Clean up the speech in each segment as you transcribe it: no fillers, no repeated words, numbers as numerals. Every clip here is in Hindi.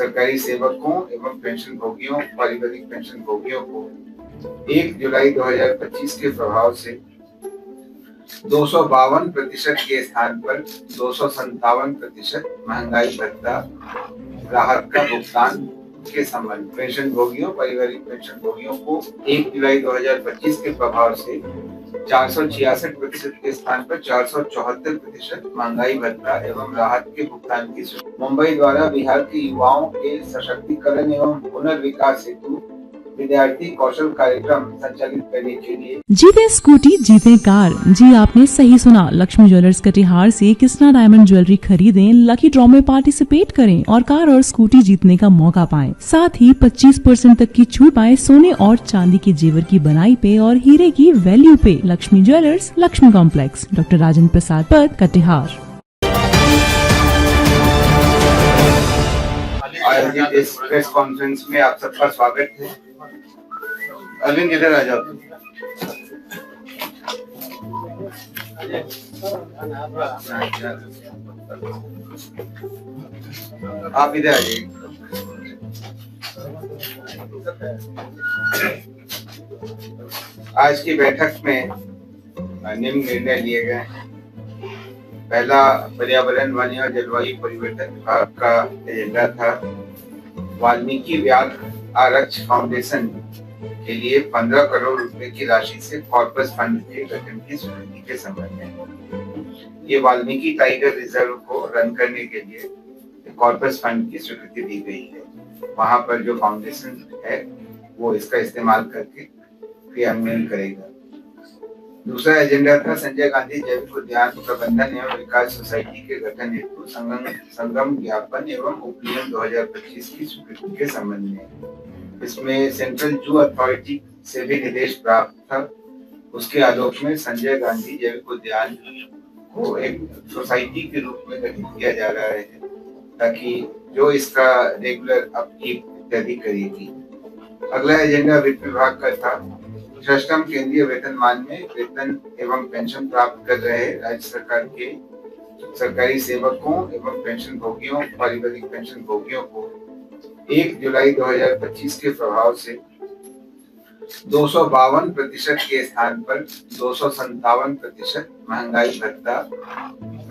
सरकारी सेवकों एवं पेंशन भोगियों, पारिवारिक पेंशन भोगियों को 1 जुलाई 2025 के प्रभाव से 252% के स्थान पर 257% महंगाई भत्ता राहत का भुगतान के संबंध। पेंशन भोगियों, पारिवारिक पेंशन भोगियों को 1 जुलाई 2025 के प्रभाव से 466% के स्थान पर 474% महंगाई भत्ता एवं राहत के भुगतान की स्वीकृति। मुंबई द्वारा बिहार के युवाओं के सशक्तिकरण एवं पुनर्विकास हेतु विद्यार्थी कौशल कार्यक्रम संचालित करने के लिए जीते स्कूटी जीते कार। जी आपने सही सुना, लक्ष्मी ज्वेलर्स कटिहार से कृष्णा डायमंड ज्वेलरी खरीदें, लकी ड्रॉ में पार्टिसिपेट करें और कार और स्कूटी जीतने का मौका पाएं। साथ ही 25% तक की छूट पाएं सोने और चांदी के जेवर की बनाई पे और हीरे की वैल्यू पे। Lakshmi jewellers, Lakshmi complex, doctor Rajendra Prasad Path, Katihar. आयोजित इस प्रेस कॉन्फ्रेंस में आप सबका स्वागत है। अरविंद इधर आ जाओ। आप इधर आ जाइए। आज की बैठक में निम्न निर्णय लिए गए हैं। पहला, पर्यावरण, वन और जलवायु परिवर्तन विभाग का एजेंडा था वाल्मीकि व्याघ्र आरक्ष फाउंडेशन के लिए 15 करोड़ रुपए की राशि से कॉर्पस फंड के गठन की स्वीकृति के संबंध में। ये वाल्मीकि टाइगर रिजर्व को रन करने के लिए कॉर्पस फंड की स्वीकृति दी गई है। वहां पर जो फाउंडेशन है वो इसका इस्तेमाल करके क्रियान्वयन करेगा। दूसरा एजेंडा था संजय गांधी जैविक उद्यान प्रबंधन एवं विकास सोसाइटी के गठन हेतु संगम ज्ञापन एवं उपनियम 2025 की स्वीकृति के संबंध में। इसमें सेंट्रल जू अथॉरिटी से भी निर्देश प्राप्त था। उसके आलोक में संजय गांधी जैविक उद्यान को एक सोसाइटी के रूप में गठित किया जा रहा है ताकि जो इसका रेगुलर अपकीप इत्यादि करेगी। अगला एजेंडा वित्त विभाग का था। षष्ठम केंद्रीय वेतनमान में वेतन एवं पेंशन प्राप्त कर रहे राज्य सरकार के सरकारी सेवकों एवं पेंशन भोगियों, पारिवारिक पेंशन भोगियों को 1 जुलाई 2025 के प्रभाव से 252% के स्थान पर 257% महंगाई भत्ता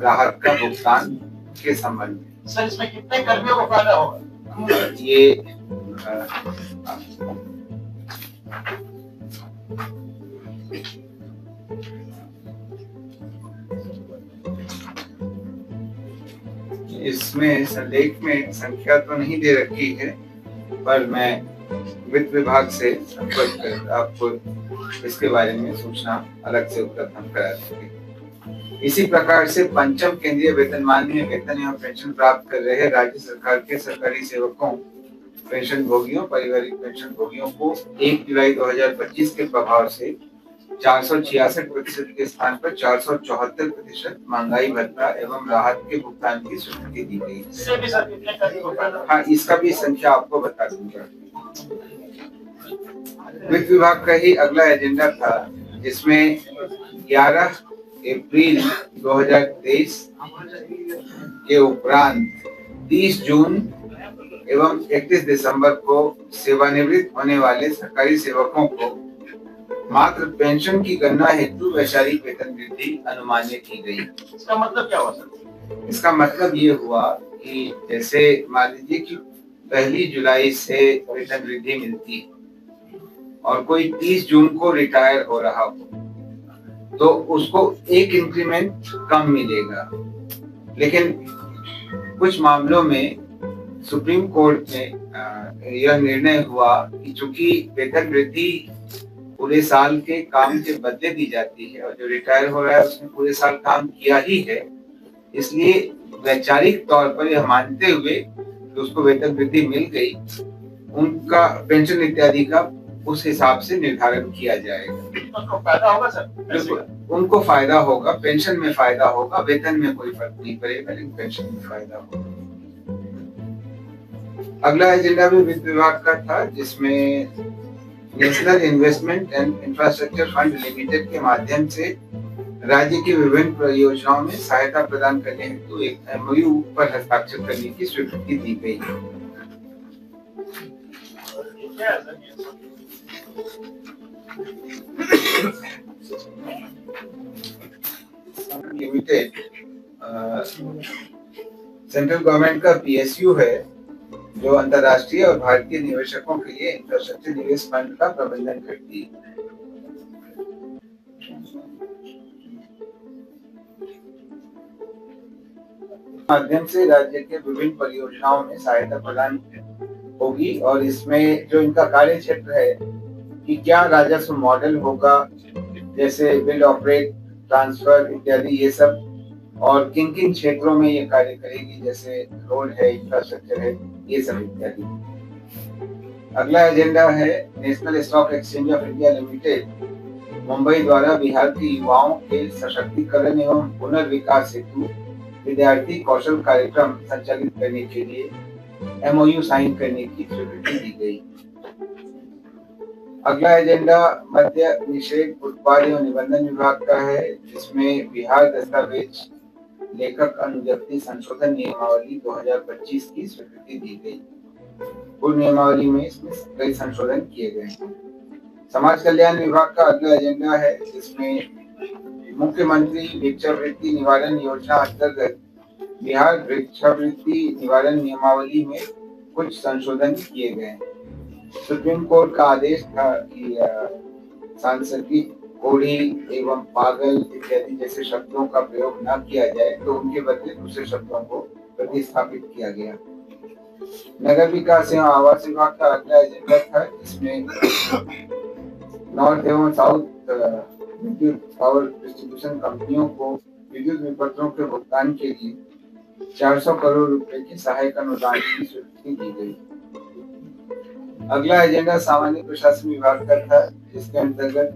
राहत का भुगतान के संबंध में। सर, इसमें कितने कर्मियों को फायदा होगा? ये इसमें संलेख में संख्या तो नहीं दे रखी है, पर मैं वित्त विभाग से संपर्क कर आपको इसके बारे में सूचना अलग से उपलब्ध हम करा देंगे। इसी प्रकार से पंचम केंद्रीय वेतनमान में वेतन एवं पेंशन प्राप्त कर रहे राज्य सरकार के सरकारी सेवकों, पेंशन भोगियों, पारिवारिक पेंशन भोगियों को 1 जुलाई 2025 के प्रभाव से 466% के स्थान पर 474% महंगाई भत्ता एवं राहत के भुगतान की स्वीकृति दी गई। हाँ, इसका भी संख्या आपको बता दूंगा। वित्त विभाग का ही अगला एजेंडा था, जिसमें 11 अप्रैल 2023 के उपरांत 30 जून एवं 31 दिसंबर को सेवानिवृत्त होने वाले सरकारी सेवकों को मात्र पेंशन की गणना हेतु वैचारिक वेतन वृद्धि अनुमानित की गई। इसका मतलब क्या हुआ सर? इसका मतलब ये हुआ कि जैसे मान लीजिए कि 1 जुलाई से वेतन वृद्धि मिलती और कोई 30 जून को रिटायर हो रहा हो तो उसको एक इंक्रीमेंट कम मिलेगा। लेकिन कुछ मामलों में सुप्रीम कोर्ट में यह निर्णय हुआ कि चूंकि वेतन वृद्धि पूरे साल के काम के बदले दी जाती है और जो रिटायर हो रहा है उसने पूरे साल काम किया ही है, इसलिए वैचारिक तौर पर यह मानते हुए कि उसको वेतन वृद्धि मिल गई, उनका पेंशन इत्यादि का उस हिसाब से निर्धारण किया जाएगा। उनको फायदा होगा सर? बिल्कुल, उनको फायदा होगा, पेंशन में फायदा होगा, वेतन में कोई फर्क नहीं पड़ेगा, लेकिन पेंशन में फायदा होगा। अगला एजेंडा भी वित्त विभाग का था, जिसमें national investment and infrastructure fund limited के माध्यम से राज्य की विभिन्न परियोजनाओं में सहायता प्रदान करने हेतु एक MOU पर हस्ताक्षर करने की स्वीकृति दी गई। क्या है सर ये? लिमिटेड सेंट्रल गवर्नमेंट का पीएसयू है जो अंतर्राष्ट्रीय और भारतीय निवेशकों के लिए इंफ्रास्ट्रक्चर निवेश फंड का प्रबंधन करती है। माध्यम से राज्य के विभिन्न परियोजनाओं में सहायता प्रदान होगी और इसमें जो इनका कार्य क्षेत्र है कि क्या राजस्व मॉडल होगा, जैसे बिल्ड ऑपरेट ट्रांसफर इत्यादि ये सब, और किन किन क्षेत्रों में ये कार्य करेगी, जैसे रोड है, इंफ्रास्ट्रक्चर है, ये सब इत्यादि। अगला एजेंडा है national stock exchange of India limited Mumbai द्वारा बिहार के युवाओं के सशक्तिकरण एवं पुनर्विकास हेतु विद्यार्थी कौशल कार्यक्रम संचालित करने के लिए एमओयू साइन करने की स्वीकृति दी गई। अगला एजेंडा मद्य निषेध उत्पाद एवं निबंधन विभाग का है, जिसमें बिहार दस्तावेज लेखक अनुज्ञप्ति संशोधन नियमावली 2025 की स्वीकृति दी गई। पूर्व नियमावली में इसमें कई संशोधन किए गए हैं। समाज कल्याण विभाग का अगला एजेंडा है, जिसमें मुख्यमंत्री भिक्षावृत्ति निवारण योजना अंतर्गत बिहार भिक्षावृत्ति निवारण नियमावली में कुछ संशोधन किए गए। सुप्रीम कोर्ट का आदेश था कि सांसर्गिक, कोढ़ी एवं पागल इत्यादि जैसे शब्दों का प्रयोग न किया जाए, तो उनके बदले दूसरे शब्दों को प्रतिस्थापित किया गया। नगर विकास एवं आवास विभाग का अगला एजेंडा था, जिसमें नॉर्थ एवं साउथ विद्युत पावर डिस्ट्रीब्यूशन कंपनियों को विद्युत विपत्रों के भुगतान के लिए 400 करोड़ रुपए की सहायक अनुदान की स्वीकृति दी गई। अगला एजेंडा सामान्य प्रशासन विभाग का था, जिसके अंतर्गत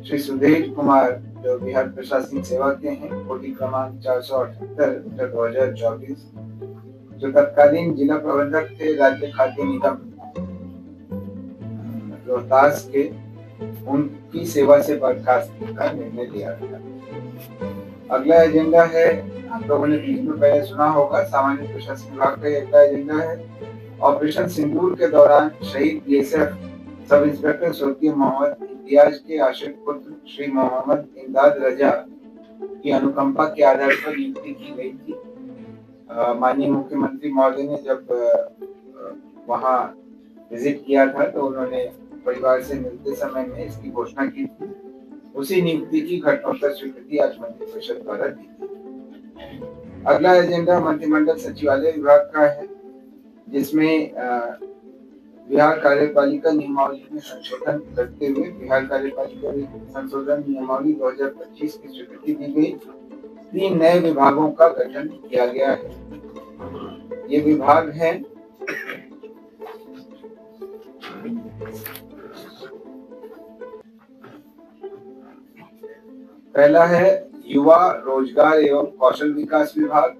श्री सुधीर कुमार जो बिहार प्रशासनिक सेवा के हैं, कोटि क्रमांक 478/2024, जो तत्कालीन जिला प्रबंधक थे राज्य खाद्य निगम रोहतास के, उनकी सेवा से बर्खास्तगी का निर्णय लिया गया। अगला एजेंडा है, आप लोगों ने बीच में पहले सुना होगा, सामान्य प्रशासन विभाग का अगला एजेंडा है ऑपरेशन सिंदूर के दौरान शहीद बीएसएफ सब इंस्पेक्टर स्वर्गीय मोहम्मद इम्तियाज के आश्रित पुत्र श्री मोहम्मद इमदाद रजा की अनुकंपा के आधार पर नियुक्ति की गई थी। माननीय मुख्यमंत्री महोदय ने जब वहां विजिट किया था तो उन्होंने परिवार से मिलते समय में इसकी घोषणा की थी। उसी नियुक्ति की घटनोत्तर स्वीकृति आज मंत्रिपरिषद द्वारा दी गई। अगला एजेंडा मंत्रिमंडल सचिवालय विभाग का है, जिसमें बिहार कार्यपालिका नियमावली में संशोधन करते हुए बिहार कार्यपालिका संशोधन नियमावली 2025 की स्वीकृति दी गई। 3 नए विभागों का गठन किया गया है। ये विभाग हैं पहला है युवा रोजगार एवं कौशल विकास विभाग,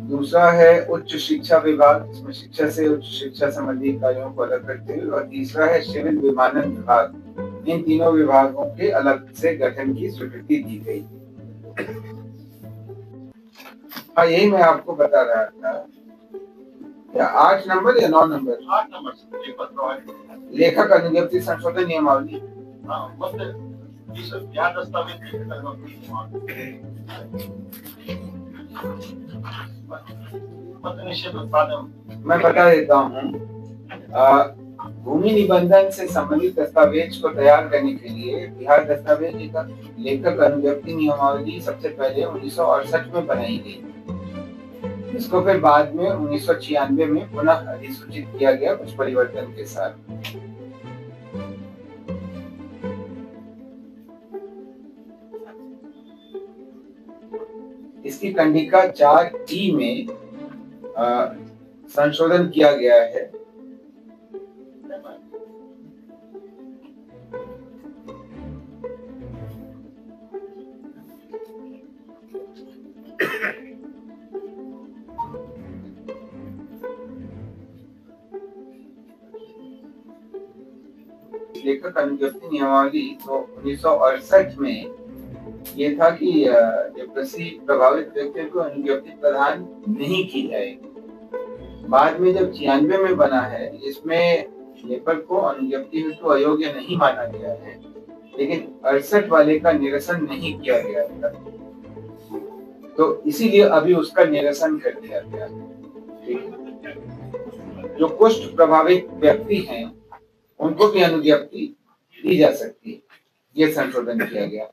दूसरा है उच्च शिक्षा विभाग, इसमें शिक्षा से उच्च शिक्षा संबंधी कार्यों को अलग करते हुए, और तीसरा है सिविल विमानन विभाग। इन तीनों विभागों के अलग से गठन की स्वीकृति दी गई। हाँ, यही मैं आपको बता रहा था। क्या 8 नंबर या 9 नंबर? 8 नंबर लेखक अनुज्ञप्ति संशोधन नियमावली। हाँ, मतलब क्या दस्तावेज मैं बता देता हूँ। भूमि निबंधन से संबंधित दस्तावेज को तैयार करने के लिए बिहार दस्तावेज लेखक अनुज्ञप्ति नियमावली सबसे पहले 1968 में बनाई गई। इसको फिर बाद में 1996 में पुनः अधिसूचित किया गया कुछ परिवर्तन के साथ। इसकी कंडिका 4E में संशोधन किया गया है। लेखक अनुज्ञप्ति नियमावली तो 1968 में ये था कि जब कृषि प्रभावित व्यक्तियों को अनुज्ञप्ति प्रदान नहीं की जाएगी। बाद में जब 96 में बना है, इसमें लेखक को अनुज्ञप्ति हेतु अयोग्य नहीं माना गया है, लेकिन 68 वाले का निरसन नहीं किया गया था, तो इसीलिए अभी उसका निरसन कर दिया गया। जो कुष्ठ प्रभावित व्यक्ति हैं उनको भी अनुज्ञप्ति दी जा सकती है, ये संशोधन किया गया।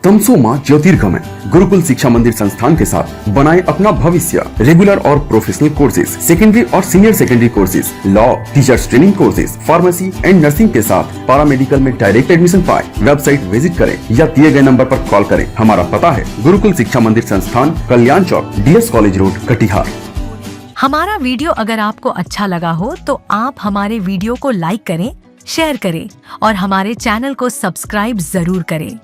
तमसोमा ज्योतिर्गमय गुरुकुल शिक्षा मंदिर संस्थान के साथ बनाए अपना भविष्य। रेगुलर और प्रोफेशनल कोर्सेज, सेकेंडरी और senior secondary courses, law, teachers training courses, pharmacy and nursing के साथ पैरामेडिकल में डायरेक्ट एडमिशन पाए। वेबसाइट विजिट करें या दिए गए नंबर पर कॉल करें। हमारा पता है गुरुकुल शिक्षा मंदिर संस्थान, कल्याण चौक, DS कॉलेज रोड, कटिहार। हमारा वीडियो अगर आपको अच्छा लगा हो तो आप हमारे वीडियो को लाइक करें, शेयर करें और हमारे चैनल को सब्सक्राइब जरूर करें।